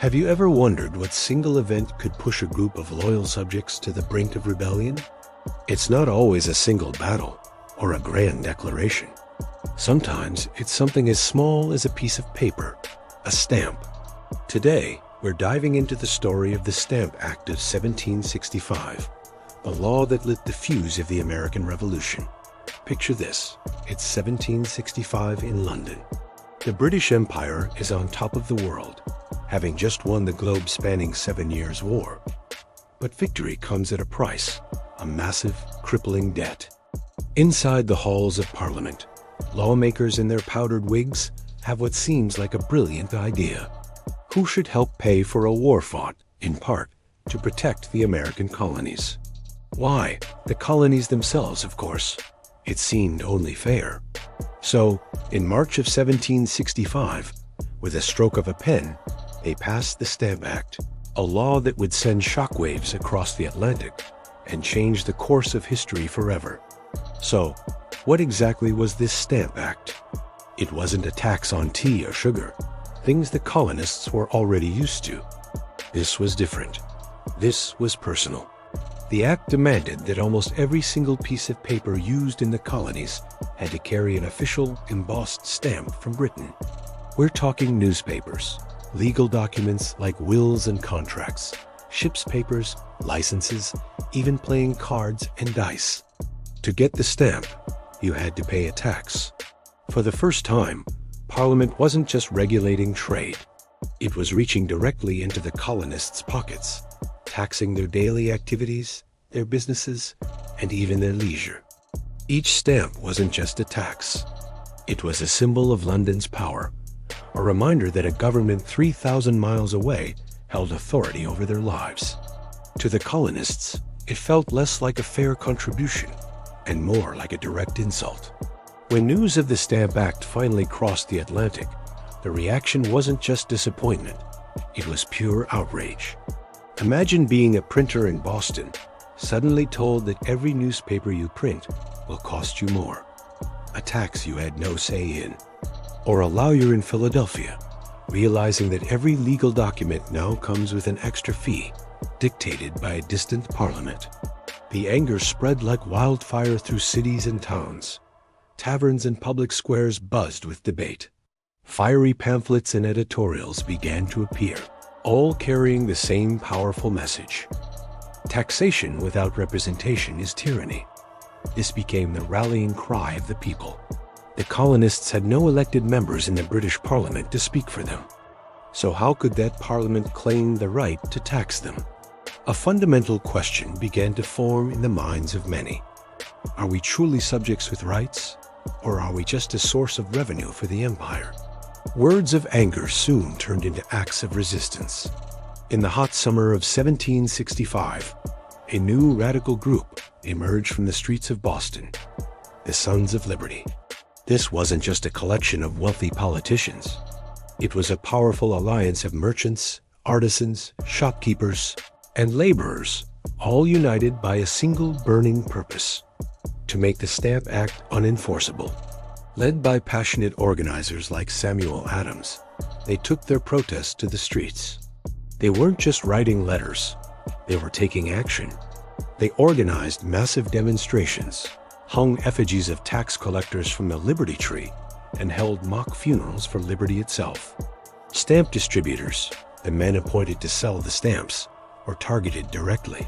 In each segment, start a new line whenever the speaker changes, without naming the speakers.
Have you ever wondered what single event could push a group of loyal subjects to the brink of rebellion? It's not always a single battle or a grand declaration. Sometimes it's something as small as a piece of paper, a stamp. Today, we're diving into the story of the Stamp Act of 1765, the law that lit the fuse of the American Revolution. Picture this, it's 1765 in London. The British Empire is on top of the world, having just won the globe-spanning 7 Years' War. But victory comes at a price, a massive, crippling debt. Inside the halls of Parliament, lawmakers in their powdered wigs have what seems like a brilliant idea. Who should help pay for a war fought, in part, to protect the American colonies? Why? The colonies themselves, of course. It seemed only fair. So, in March of 1765, with a stroke of a pen, they passed the Stamp Act, a law that would send shockwaves across the Atlantic and change the course of history forever. So, what exactly was this Stamp Act? It wasn't a tax on tea or sugar, things the colonists were already used to. This was different. This was personal. The act demanded that almost every single piece of paper used in the colonies had to carry an official embossed stamp from Britain. We're talking newspapers, legal documents like wills and contracts, ships' papers, licenses, even playing cards and dice. To get the stamp, you had to pay a tax. For the first time, Parliament wasn't just regulating trade. It was reaching directly into the colonists' pockets, taxing their daily activities, their businesses, and even their leisure. Each stamp wasn't just a tax. It was a symbol of London's power, a reminder that a government 3,000 miles away held authority over their lives. To the colonists, it felt less like a fair contribution and more like a direct insult. When news of the Stamp Act finally crossed the Atlantic, the reaction wasn't just disappointment, it was pure outrage. Imagine being a printer in Boston, suddenly told that every newspaper you print will cost you more, a tax you had no say in. Or a lawyer in Philadelphia, realizing that every legal document now comes with an extra fee, dictated by a distant parliament. The anger spread like wildfire through cities and towns. Taverns and public squares buzzed with debate. Fiery pamphlets and editorials began to appear, all carrying the same powerful message. Taxation without representation is tyranny. This became the rallying cry of the people. The colonists had no elected members in the British Parliament to speak for them. So how could that Parliament claim the right to tax them? A fundamental question began to form in the minds of many. Are we truly subjects with rights, or are we just a source of revenue for the empire? Words of anger soon turned into acts of resistance. In the hot summer of 1765, a new radical group emerged from the streets of Boston, the Sons of Liberty. This wasn't just a collection of wealthy politicians. It was a powerful alliance of merchants, artisans, shopkeepers, and laborers, all united by a single burning purpose: to make the Stamp Act unenforceable. Led by passionate organizers like Samuel Adams, they took their protests to the streets. They weren't just writing letters, they were taking action. They organized massive demonstrations, hung effigies of tax collectors from the Liberty Tree, and held mock funerals for liberty itself. Stamp distributors, the men appointed to sell the stamps, were targeted directly.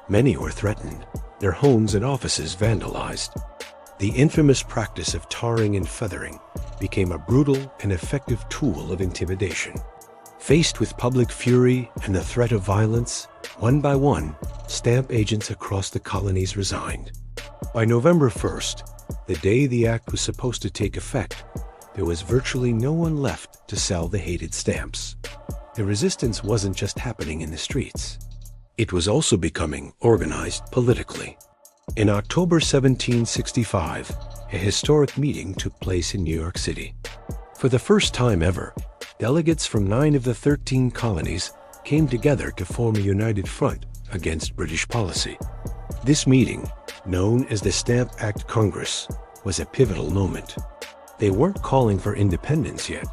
Many were threatened, their homes and offices vandalized. The infamous practice of tarring and feathering became a brutal and effective tool of intimidation. Faced with public fury and the threat of violence, one by one, stamp agents across the colonies resigned. By November 1st, the day the act was supposed to take effect, there was virtually no one left to sell the hated stamps. The resistance wasn't just happening in the streets. It was also becoming organized politically. In October 1765, a historic meeting took place in New York City. For the first time ever, delegates from 9 of the 13 colonies came together to form a united front against British policy. This meeting, known as the Stamp Act Congress, was a pivotal moment. They weren't calling for independence yet,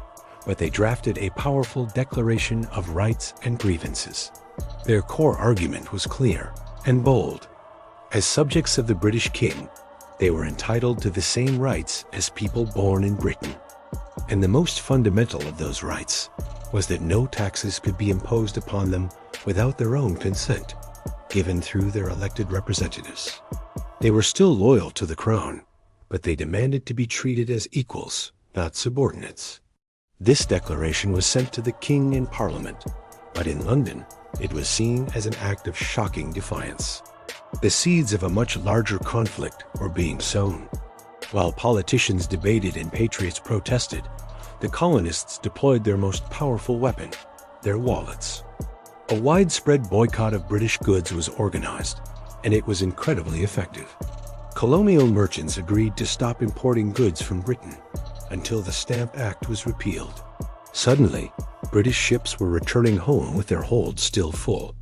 but they drafted a powerful declaration of rights and grievances. Their core argument was clear and bold. As subjects of the British king, they were entitled to the same rights as people born in Britain. And the most fundamental of those rights was that no taxes could be imposed upon them without their own consent, given through their elected representatives. They were still loyal to the crown, but they demanded to be treated as equals, not subordinates. This declaration was sent to the king in Parliament, but in London, it was seen as an act of shocking defiance. The seeds of a much larger conflict were being sown. While politicians debated and patriots protested, the colonists deployed their most powerful weapon, their wallets. A widespread boycott of British goods was organized, and it was incredibly effective. Colonial merchants agreed to stop importing goods from Britain until the Stamp Act was repealed. Suddenly, British ships were returning home with their holds still full.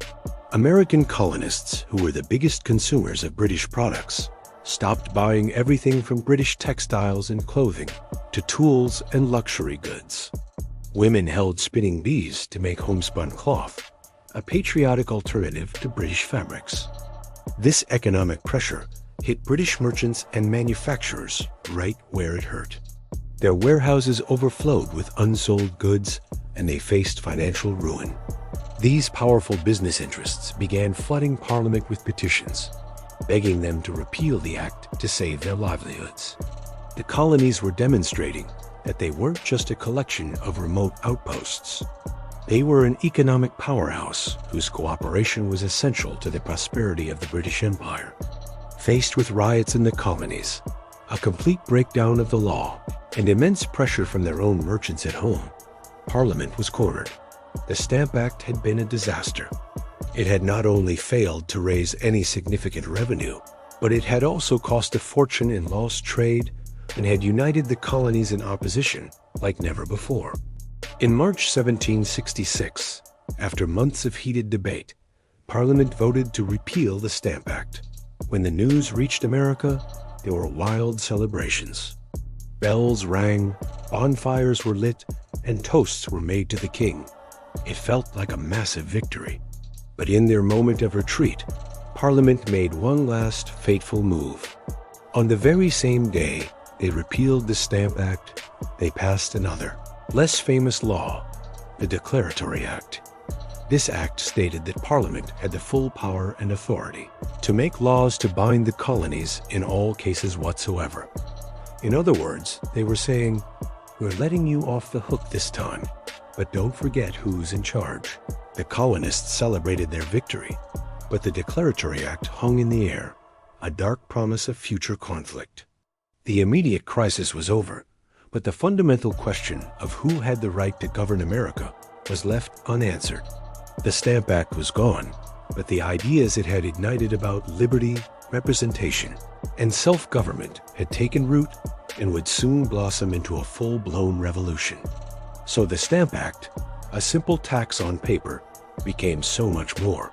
American colonists, who were the biggest consumers of British products, stopped buying everything from British textiles and clothing to tools and luxury goods. Women held spinning bees to make homespun cloth, a patriotic alternative to British fabrics. This economic pressure hit British merchants and manufacturers right where it hurt. Their warehouses overflowed with unsold goods, and they faced financial ruin. These powerful business interests began flooding Parliament with petitions, begging them to repeal the act to save their livelihoods. The colonies were demonstrating that they weren't just a collection of remote outposts. They were an economic powerhouse whose cooperation was essential to the prosperity of the British Empire. Faced with riots in the colonies, a complete breakdown of the law, and immense pressure from their own merchants at home, Parliament was cornered. The Stamp Act had been a disaster. It had not only failed to raise any significant revenue, but it had also cost a fortune in lost trade and had united the colonies in opposition like never before. In March 1766, after months of heated debate, Parliament voted to repeal the Stamp Act. When the news reached America, there were wild celebrations. Bells rang, bonfires were lit, and toasts were made to the king. It felt like a massive victory. But in their moment of retreat, Parliament made one last fateful move. On the very same day they repealed the Stamp Act, they passed another, less famous law, the Declaratory Act. This act stated that Parliament had the full power and authority to make laws to bind the colonies in all cases whatsoever. In other words, they were saying, "We're letting you off the hook this time, but don't forget who's in charge." The colonists celebrated their victory, but the Declaratory Act hung in the air, a dark promise of future conflict. The immediate crisis was over, but the fundamental question of who had the right to govern America was left unanswered. The Stamp Act was gone, but the ideas it had ignited about liberty, representation, and self-government had taken root and would soon blossom into a full-blown revolution. So the Stamp Act, a simple tax on paper, became so much more.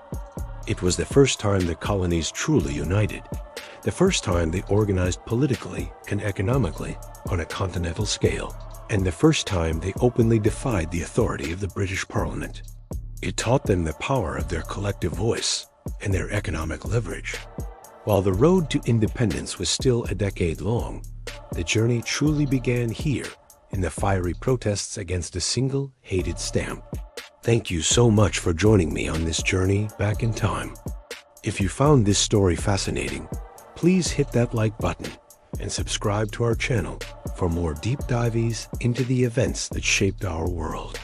It was the first time the colonies truly united, the first time they organized politically and economically on a continental scale, and the first time they openly defied the authority of the British Parliament. It taught them the power of their collective voice and their economic leverage. While the road to independence was still a decade long, the journey truly began here in the fiery protests against a single hated stamp. Thank you so much for joining me on this journey back in time. If you found this story fascinating, please hit that like button and subscribe to our channel for more deep dives into the events that shaped our world.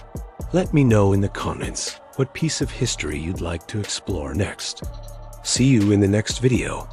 Let me know in the comments what piece of history you'd like to explore next. See you in the next video.